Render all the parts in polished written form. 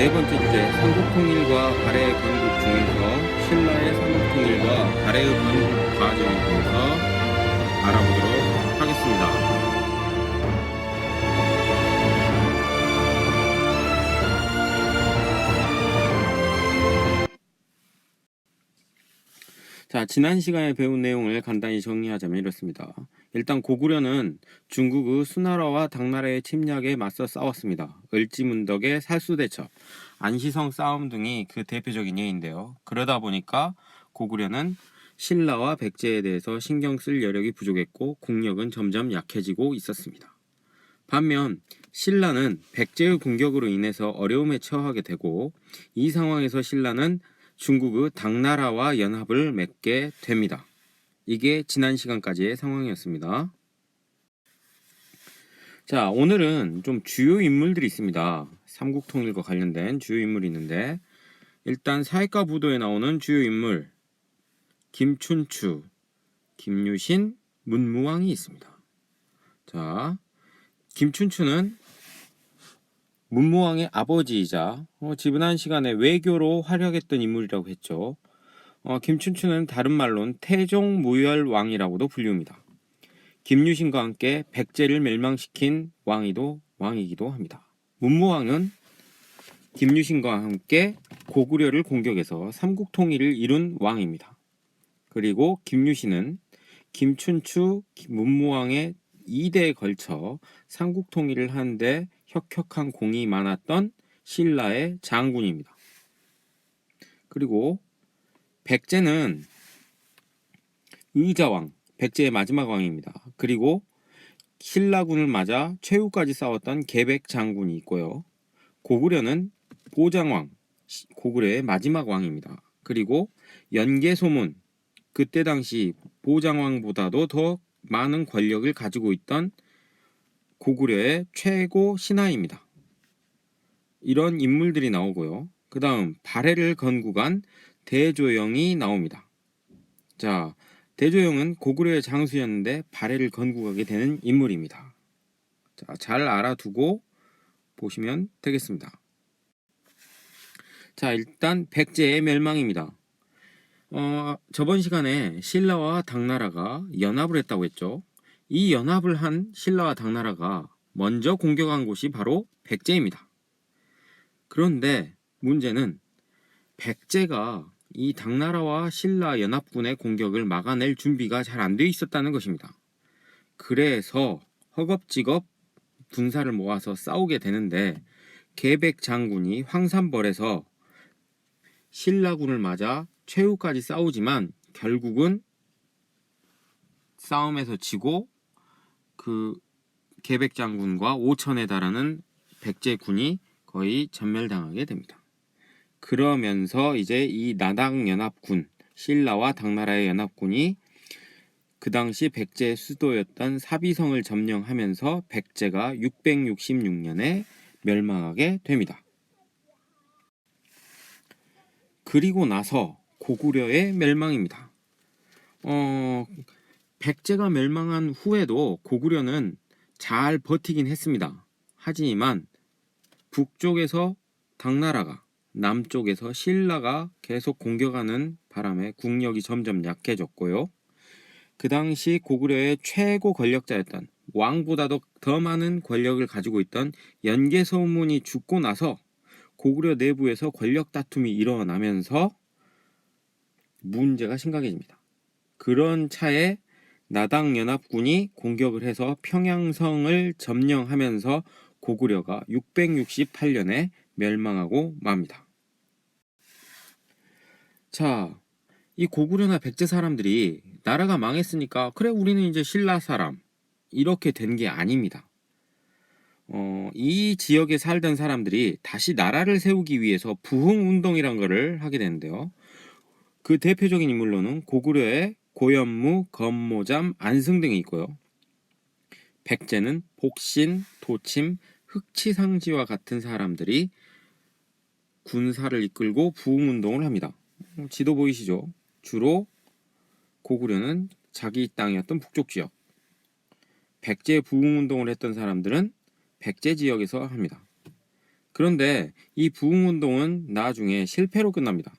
네 번째 주제, 삼국통일과 발해의 건국 중에서 신라의 삼국통일과 발해의 건국 과정에 대해서 알아보도록 하겠습니다. 자, 지난 시간에 배운 내용을 간단히 정리하자면 이렇습니다. 일단 고구려는 중국의 수나라와 당나라의 침략에 맞서 싸웠습니다. 을지문덕의 살수대첩, 안시성 싸움 등이 그 대표적인 예인데요. 그러다 보니까 고구려는 신라와 백제에 대해서 신경 쓸 여력이 부족했고 국력은 점점 약해지고 있었습니다. 반면 신라는 백제의 공격으로 인해서 어려움에 처하게 되고, 이 상황에서 신라는 중국의 당나라와 연합을 맺게 됩니다. 이게 지난 시간까지의 상황이었습니다. 자, 오늘은 좀 주요 인물들이 있습니다. 삼국통일과 관련된 주요 인물이 있는데, 일단 사회과 부도에 나오는 주요 인물 김춘추, 김유신, 문무왕이 있습니다. 자, 김춘추는 문무왕의 아버지이자 지난 시간에 외교로 활약했던 인물이라고 했죠. 김춘추는 다른 말로는 태종무열왕이라고도 불리웁니다. 김유신과 함께 백제를 멸망시킨 왕이기도 합니다. 문무왕은 김유신과 함께 고구려를 공격해서 삼국통일을 이룬 왕입니다. 그리고 김유신은 김춘추, 문무왕의 2대에 걸쳐 삼국통일을 하는데 혁혁한 공이 많았던 신라의 장군입니다. 그리고 백제는 의자왕, 백제의 마지막 왕입니다. 그리고 신라군을 맞아 최후까지 싸웠던 계백 장군이 있고요. 고구려는 보장왕, 고구려의 마지막 왕입니다. 그리고 연개소문, 그때 당시 보장왕보다도 더 많은 권력을 가지고 있던 고구려의 최고 신하입니다. 이런 인물들이 나오고요. 그 다음 발해를 건국한 대조영이 나옵니다. 자, 대조영은 고구려의 장수였는데 발해를 건국하게 되는 인물입니다. 자, 잘 알아두고 보시면 되겠습니다. 자, 일단 백제의 멸망입니다. 저번 시간에 신라와 당나라가 연합을 했다고 했죠. 이 연합을 한 신라와 당나라가 먼저 공격한 곳이 바로 백제입니다. 그런데 문제는 백제가 이 당나라와 신라 연합군의 공격을 막아낼 준비가 잘 안 돼 있었다는 것입니다. 그래서 허겁지겁 군사를 모아서 싸우게 되는데, 계백 장군이 황산벌에서 신라군을 맞아 최후까지 싸우지만 결국은 싸움에서 지고 그 계백 장군과 5천에 달하는 백제군이 거의 전멸당하게 됩니다. 그러면서 이제 이 나당연합군, 신라와 당나라의 연합군이 그 당시 백제의 수도였던 사비성을 점령하면서 백제가 666년에 멸망하게 됩니다. 그리고 나서 고구려의 멸망입니다. 백제가 멸망한 후에도 고구려는 잘 버티긴 했습니다. 하지만 북쪽에서 당나라가, 남쪽에서 신라가 계속 공격하는 바람에 국력이 점점 약해졌고요. 그 당시 고구려의 최고 권력자였던, 왕보다도 더 많은 권력을 가지고 있던 연개소문이 죽고 나서 고구려 내부에서 권력 다툼이 일어나면서 문제가 심각해집니다. 그런 차에 나당연합군이 공격을 해서 평양성을 점령하면서 고구려가 668년에 멸망하고 맙니다. 자, 이 고구려나 백제 사람들이 나라가 망했으니까 그래 우리는 이제 신라 사람, 이렇게 된 게 아닙니다. 이 지역에 살던 사람들이 다시 나라를 세우기 위해서 부흥운동이란 거를 하게 되는데요. 그 대표적인 인물로는 고구려의 고현무, 건모잠, 안승 등이 있고요. 백제는 복신, 도침, 흑치상지와 같은 사람들이 군사를 이끌고 부흥운동을 합니다. 지도 보이시죠? 주로 고구려는 자기 땅이었던 북쪽 지역, 백제 부흥운동을 했던 사람들은 백제 지역에서 합니다. 그런데 이 부흥운동은 나중에 실패로 끝납니다.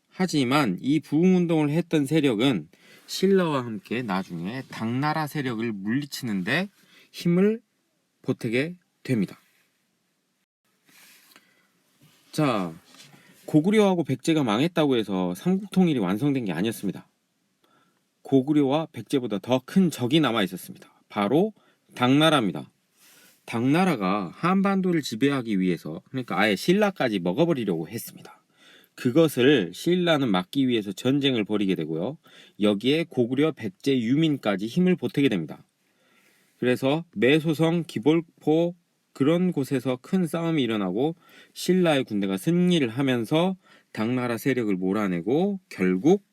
하지만 이 부흥운동을 했던 세력은 신라와 함께 나중에 당나라 세력을 물리치는데 힘을 보태게 됩니다. 자, 고구려하고 백제가 망했다고 해서 삼국통일이 완성된 게 아니었습니다. 고구려와 백제보다 더 큰 적이 남아 있었습니다. 바로 당나라입니다. 당나라가 한반도를 지배하기 위해서, 그러니까 아예 신라까지 먹어버리려고 했습니다. 그것을 신라는 막기 위해서 전쟁을 벌이게 되고요. 여기에 고구려, 백제, 유민까지 힘을 보태게 됩니다. 그래서 매소성, 기볼포 그런 곳에서 큰 싸움이 일어나고 신라의 군대가 승리를 하면서 당나라 세력을 몰아내고 결국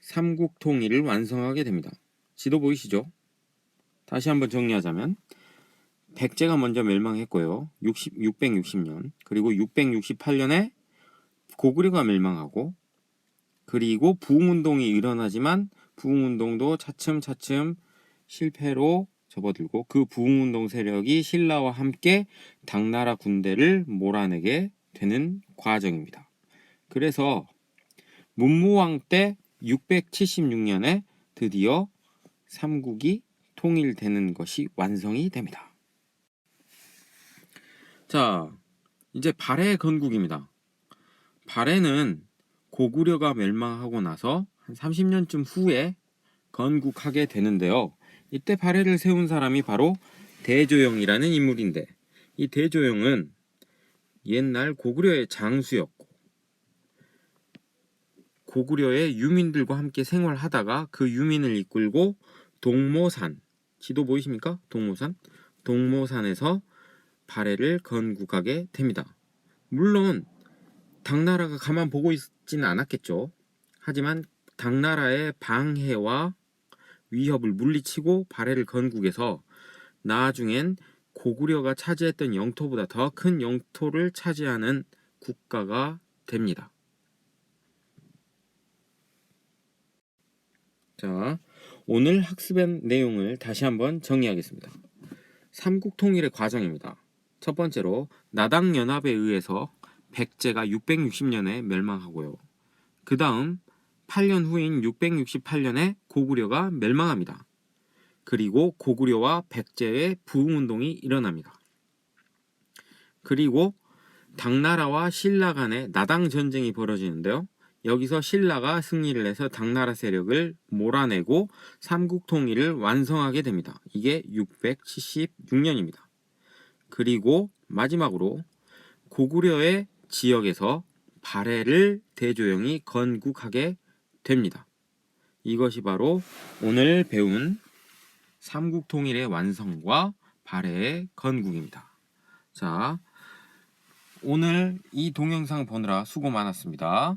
삼국통일을 완성하게 됩니다. 지도 보이시죠? 다시 한번 정리하자면 백제가 먼저 멸망했고요. 660년. 그리고 668년에 고구려가 멸망하고, 그리고 부흥운동이 일어나지만 부흥운동도 차츰차츰 실패로 접어들고, 그 부흥운동 세력이 신라와 함께 당나라 군대를 몰아내게 되는 과정입니다. 그래서 문무왕 때 676년에 드디어 삼국이 통일되는 것이 완성이 됩니다. 자, 이제 발해 건국입니다. 발해는 고구려가 멸망하고 나서 한 30년쯤 후에 건국하게 되는데요. 이때 발해를 세운 사람이 바로 대조영이라는 인물인데, 이 대조영은 옛날 고구려의 장수였고 고구려의 유민들과 함께 생활하다가 그 유민을 이끌고 동모산, 지도 보이십니까? 동모산에서 발해를 건국하게 됩니다. 물론 당나라가 가만 보고 있지는 않았겠죠. 하지만 당나라의 방해와 위협을 물리치고 발해를 건국해서 나중엔 고구려가 차지했던 영토보다 더 큰 영토를 차지하는 국가가 됩니다. 자, 오늘 학습한 내용을 다시 한번 정리하겠습니다. 삼국통일의 과정입니다. 첫 번째로 나당연합에 의해서 백제가 660년에 멸망하고요. 그 다음 8년 후인 668년에 고구려가 멸망합니다. 그리고 고구려와 백제의 부흥운동이 일어납니다. 그리고 당나라와 신라 간의 나당 전쟁이 벌어지는데요. 여기서 신라가 승리를 해서 당나라 세력을 몰아내고 삼국통일을 완성하게 됩니다. 이게 676년입니다. 그리고 마지막으로 고구려의 지역에서 발해를 대조영이 건국하게 됩니다. 이것이 바로 오늘 배운 삼국통일의 완성과 발해의 건국입니다. 자, 오늘 이 동영상 보느라 수고 많았습니다.